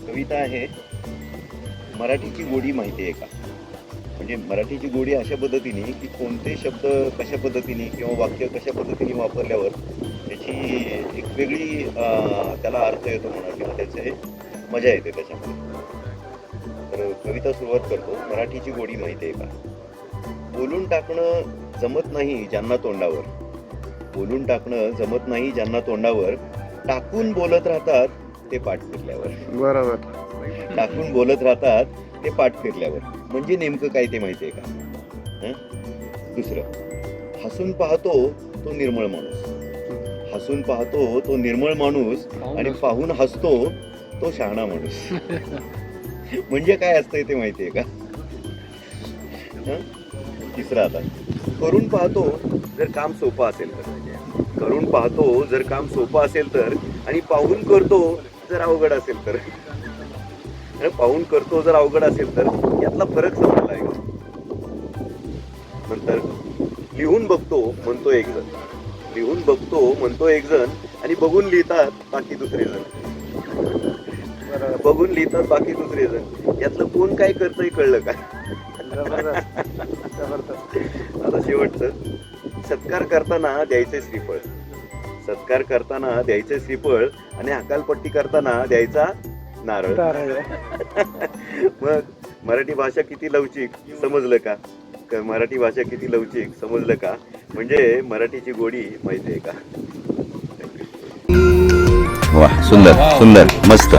कविता आहे, मराठीची गोडी माहिती आहे का? म्हणजे मराठीची गोडी अशा पद्धतीने की कोणते शब्द कशा पद्धतीने किंवा वाक्य कशा पद्धतीने वापरल्यावर त्याची एक वेगळी त्याला अर्थ येतो म्हणा किंवा त्याचे मजा येते त्याच्यामध्ये. तर कविता सुरुवात करतो. मराठीची गोडी माहिती आहे का? बोलून टाकणं जमत नाही ज्यांना तोंडावर, बोलून टाकणं जमत नाही ज्यांना तोंडावर, टाकून बोलत राहतात ते पाठ फिरल्यावर. बरोबर. टाकून बोलत राहतात ते पाठ फिरल्यावर. म्हणजे नेमकं काय ते माहितीये का? दुसरं, हसून पाहतो तो निर्मळ माणूस, हसून पाहतो तो निर्मळ माणूस आणि पाहून हसतो तो शहाणा माणूस. म्हणजे काय असतंय ते माहितीये का? तिसरं आता, करून पाहतो जर काम सोपं असेल तर, करून पाहतो जर काम सोपं असेल तर, आणि पाहून करतो जर अवघड असेल तर. पाहून करतो जर अवघड असेल तर यातला फरक समजला आहे. नंतर, लिहून बघतो म्हणतो एक जण, लिहून बघतो म्हणतो एक जण, आणि बघून लिहितात बाकी दुसरे जण, बघून लिहितात बाकी दुसरे जण. यातलं कोण काय करतंय कळलं का? आता शेवटचं, सत्कार करताना द्यायचे श्रीफळ, सत्कार करताना द्यायचे श्रीफळ, आणि हकालपट्टी करताना द्यायचा नारळ. मग मराठी भाषा किती लवचिक समजलं का? मराठी भाषा किती लवचिक समजलं का? म्हणजे मराठीची गोडी माहिती आहे का? वाह, सुंदर सुंदर मस्त.